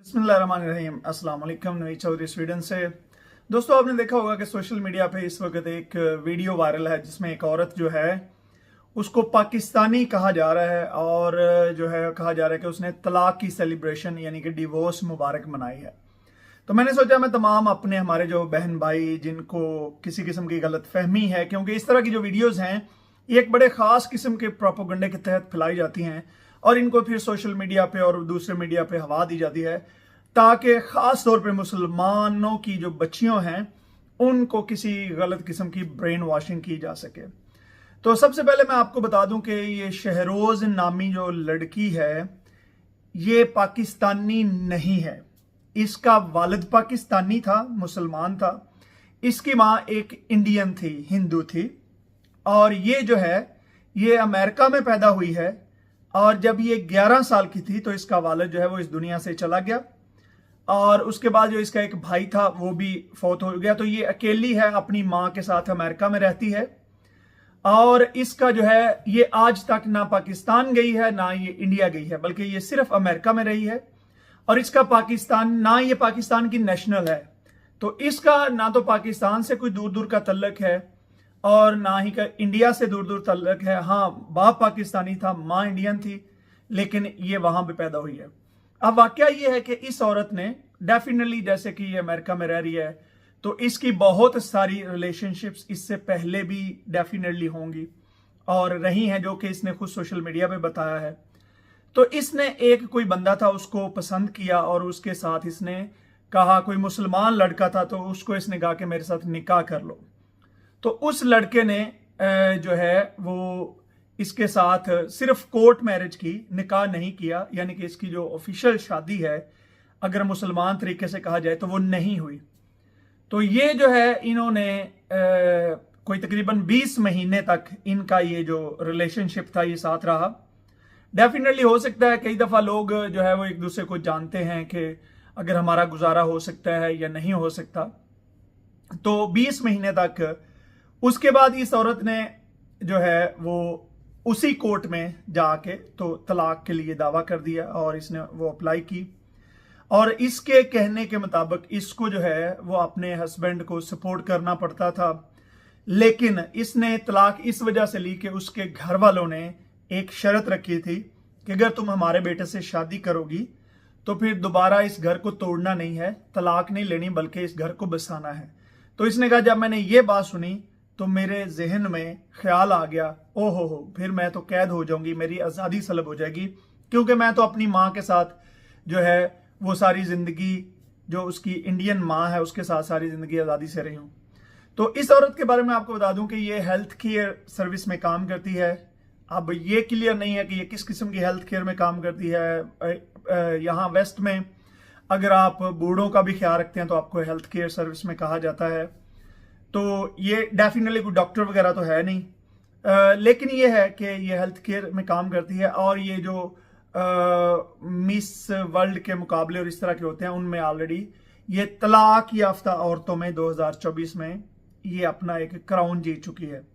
बिस्मिल्लाहिर्रहमानिर्रहीम। अस्सलाम वालेकुम। नवी चौधरी स्वीडन से। दोस्तों, आपने देखा होगा कि सोशल मीडिया पे इस वक्त एक वीडियो वायरल है जिसमें एक औरत जो है उसको पाकिस्तानी कहा जा रहा है और जो है कहा जा रहा है कि उसने तलाक की सेलिब्रेशन यानी कि डिवोर्स मुबारक मनाई है। तो मैंने सोचा मैं तमाम अपने हमारे जो बहन भाई जिनको किसी किस्म की गलत फहमी है, क्योंकि इस तरह की जो वीडियोज़ हैं ये एक बड़े ख़ास किस्म के प्रोपोगंडे के तहत फैलाई जाती हैं और इनको फिर सोशल मीडिया पे और दूसरे मीडिया पे हवा दी जाती है ताकि ख़ास तौर पे मुसलमानों की जो बच्चियों हैं उनको किसी गलत किस्म की ब्रेन वॉशिंग की जा सके। तो सबसे पहले मैं आपको बता दूं कि ये शहरोज नामी जो लड़की है ये पाकिस्तानी नहीं है। इसका वालिद पाकिस्तानी था, मुसलमान था। इसकी माँ एक इंडियन थी, हिंदू थी। और ये जो है ये अमेरिका में पैदा हुई है और जब ये 11 साल की थी तो इसका वालिद जो है वो इस दुनिया से चला गया और उसके बाद जो इसका एक भाई था वो भी फौत हो गया। तो ये अकेली है, अपनी माँ के साथ अमेरिका में रहती है और इसका जो है ये आज तक ना पाकिस्तान गई है ना ये इंडिया गई है, बल्कि ये सिर्फ अमेरिका में रही है। और इसका पाकिस्तान ना ये पाकिस्तान की नेशनल है, तो इसका ना तो पाकिस्तान से कोई दूर दूर का तल्लक है और ना ही का इंडिया से दूर दूर तल्लक है। हाँ, बाप पाकिस्तानी था, माँ इंडियन थी, लेकिन ये वहां पे पैदा हुई है। अब वाकया ये है कि इस औरत ने डेफिनेटली, जैसे कि ये अमेरिका में रह रही है, तो इसकी बहुत सारी रिलेशनशिप्स इससे पहले भी डेफिनेटली होंगी और रही हैं, जो कि इसने खुद सोशल मीडिया पे बताया है। तो इसने एक कोई बंदा था उसको पसंद किया और उसके साथ इसने कहा, कोई मुसलमान लड़का था तो उसको इसने कहा कि मेरे साथ निकाह कर लो। तो उस लड़के ने जो है वो इसके साथ सिर्फ कोर्ट मैरिज की, निकाह नहीं किया, यानी कि इसकी जो ऑफिशियल शादी है अगर मुसलमान तरीके से कहा जाए तो वो नहीं हुई। तो ये जो है इन्होंने कोई तकरीबन 20 महीने तक इनका ये जो रिलेशनशिप था ये साथ रहा। डेफिनेटली हो सकता है कई दफ़ा लोग जो है वो एक दूसरे को जानते हैं कि अगर हमारा गुजारा हो सकता है या नहीं हो सकता। तो 20 महीने तक उसके बाद इस औरत ने जो है वो उसी कोर्ट में जाके तो तलाक के लिए दावा कर दिया और इसने वो अप्लाई की और इसके कहने के मुताबिक इसको जो है वो अपने हस्बैंड को सपोर्ट करना पड़ता था। लेकिन इसने तलाक इस वजह से ली कि उसके घर वालों ने एक शर्त रखी थी कि अगर तुम हमारे बेटे से शादी करोगी तो फिर दोबारा इस घर को तोड़ना नहीं है, तलाक नहीं लेनी, बल्कि इस घर को बसाना है। तो इसने कहा, जब मैंने ये बात सुनी तो मेरे जहन में ख्याल आ गया, ओहो हो, फिर मैं तो कैद हो जाऊंगी, मेरी आज़ादी सलब हो जाएगी, क्योंकि मैं तो अपनी माँ के साथ जो है वो सारी ज़िंदगी, जो उसकी इंडियन माँ है उसके साथ सारी ज़िंदगी आज़ादी से रही हूँ। तो इस औरत के बारे में आपको बता दूं कि ये हेल्थ केयर सर्विस में काम करती है। अब ये क्लियर नहीं है कि ये किस किस्म की हेल्थ केयर में काम करती है। यहाँ वेस्ट में अगर आप बूढ़ों का भी ख्याल रखते हैं तो आपको हेल्थ केयर सर्विस में कहा जाता है। तो ये डेफिनेटली कोई डॉक्टर वगैरह तो है नहीं, लेकिन ये है कि ये हेल्थ केयर में काम करती है और ये जो मिस वर्ल्ड के मुकाबले और इस तरह के होते हैं उनमें ऑलरेडी ये तलाक याफ्ता औरतों में 2024 में ये अपना एक क्राउन जीत चुकी है।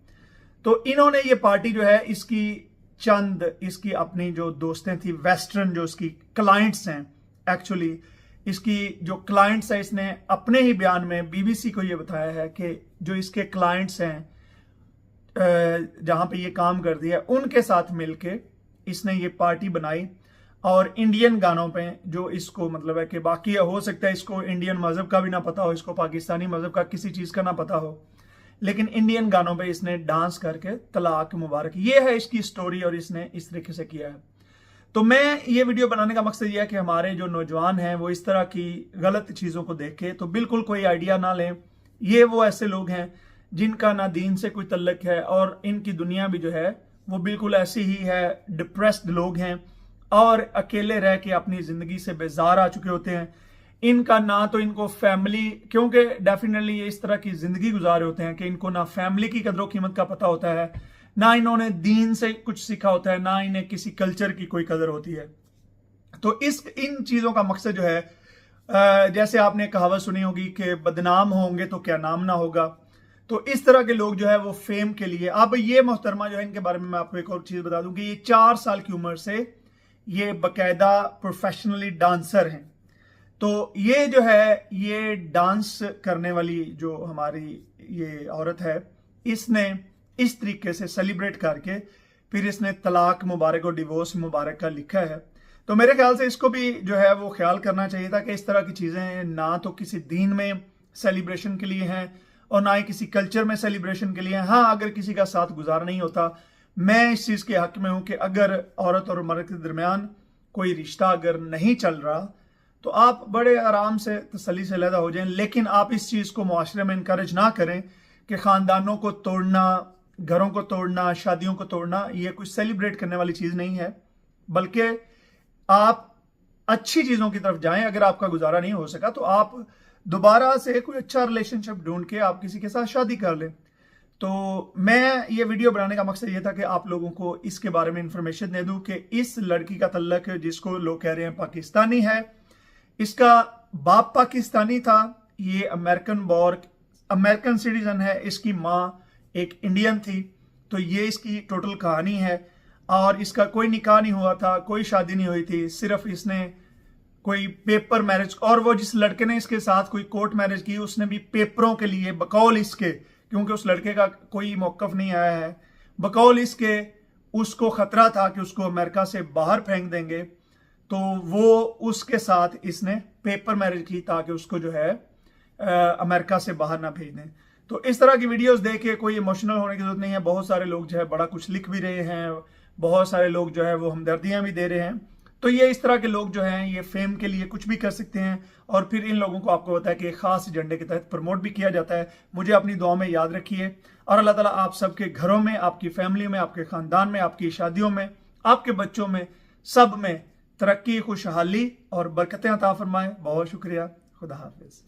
तो इन्होंने ये पार्टी जो है इसकी अपनी जो दोस्तें थी वेस्टर्न, जो इसकी क्लाइंट्स हैं, एक्चुअली इसकी जो क्लाइंट्स है, इसने अपने ही बयान में बीबीसी को ये बताया है कि जो इसके क्लाइंट्स हैं जहां पे ये काम करती है उनके साथ मिलके इसने ये पार्टी बनाई और इंडियन गानों पे, जो इसको मतलब है कि बाकी हो सकता है इसको इंडियन मजहब का भी ना पता हो, इसको पाकिस्तानी मजहब का किसी चीज का ना पता हो, लेकिन इंडियन गानों पे इसने डांस करके तलाक मुबारक, ये है इसकी स्टोरी और इसने इस तरीके से किया है। तो मैं ये वीडियो बनाने का मकसद यह है कि हमारे जो नौजवान हैं वो इस तरह की गलत चीज़ों को देखे तो बिल्कुल कोई आइडिया ना लें। ये वो ऐसे लोग हैं जिनका ना दीन से कोई तल्लक है और इनकी दुनिया भी जो है वो बिल्कुल ऐसी ही है, डिप्रेस्ड लोग हैं और अकेले रह के अपनी ज़िंदगी से बेजार आ चुके होते हैं। इनका ना तो इनको फैमिली, क्योंकि डेफिनेटली ये इस तरह की ज़िंदगी गुजारे होते हैं कि इनको ना फैमिली की कदर कीमत का पता होता है, ना इन्होंने दीन से कुछ सीखा होता है, ना इन्हें किसी कल्चर की कोई कदर होती है। तो इन चीज़ों का मकसद जो है, जैसे आपने कहावत सुनी होगी कि बदनाम होंगे तो क्या नाम ना होगा। तो इस तरह के लोग जो है वो फेम के लिए, अब ये मोहतरमा जो है इनके बारे में मैं आपको एक और चीज़ बता दूं कि ये 4 साल की उम्र से ये बाकायदा प्रोफेशनली डांसर हैं। तो ये जो है, ये डांस करने वाली जो हमारी ये औरत है, इसने इस तरीके से सेलिब्रेट करके फिर इसने तलाक मुबारक और डिवोर्स मुबारक का लिखा है। तो मेरे ख्याल से इसको भी जो है वो ख्याल करना चाहिए था कि इस तरह की चीज़ें ना तो किसी दीन में सेलिब्रेशन के लिए हैं और ना ही किसी कल्चर में सेलिब्रेशन के लिए हैं। हाँ, अगर किसी का साथ गुजार नहीं होता, मैं इस चीज़ के हक में हूं कि अगर औरत और मर्द के दरमियान कोई रिश्ता अगर नहीं चल रहा तो आप बड़े आराम से तसल्ली से अलहदा हो जाएं, लेकिन आप इस चीज़ को मुआशरे में इनकरेज ना करें कि ख़ानदानों को तोड़ना, घरों को तोड़ना, शादियों को तोड़ना ये कुछ सेलिब्रेट करने वाली चीज़ नहीं है। बल्कि आप अच्छी चीज़ों की तरफ जाएं। अगर आपका गुजारा नहीं हो सका तो आप दोबारा से कोई अच्छा रिलेशनशिप ढूंढ के आप किसी के साथ शादी कर लें। तो मैं ये वीडियो बनाने का मकसद ये था कि आप लोगों को इसके बारे में इंफॉर्मेशन दे दूं कि इस लड़की का तल्लक, जिसको लोग कह रहे हैं पाकिस्तानी है, इसका बाप पाकिस्तानी था, ये अमेरिकन सिटीजन है, इसकी माँ एक इंडियन थी। तो ये इसकी टोटल कहानी है। और इसका कोई निकाह नहीं हुआ था, कोई शादी नहीं हुई थी, सिर्फ इसने कोई पेपर मैरिज, और वो जिस लड़के ने इसके साथ कोई कोर्ट मैरिज की उसने भी पेपरों के लिए, बकौल इसके, क्योंकि उस लड़के का कोई मौकफ नहीं आया है, बकौल इसके उसको खतरा था कि उसको अमेरिका से बाहर फेंक देंगे, तो वो उसके साथ इसने पेपर मैरिज की ताकि उसको जो है अमेरिका से बाहर ना भेज दें। तो इस तरह की वीडियोस देख के कोई इमोशनल होने की जरूरत नहीं है। बहुत सारे लोग जो है बड़ा कुछ लिख भी रहे हैं, बहुत सारे लोग जो है वो हमदर्दियां भी दे रहे हैं। तो ये इस तरह के लोग जो हैं ये फेम के लिए कुछ भी कर सकते हैं, और फिर इन लोगों को आपको पता है कि खास एजेंडे के तहत प्रमोट भी किया जाता है। मुझे अपनी दुआ में याद रखिए, और अल्लाह ताला आप सबके घरों में, आपकी फैमिली में, आपके खानदान में, आपकी शादियों में, आपके बच्चों में, सब में तरक्की, खुशहाली और बरकतें अता फरमाए। बहुत शुक्रिया। खुदा हाफिज।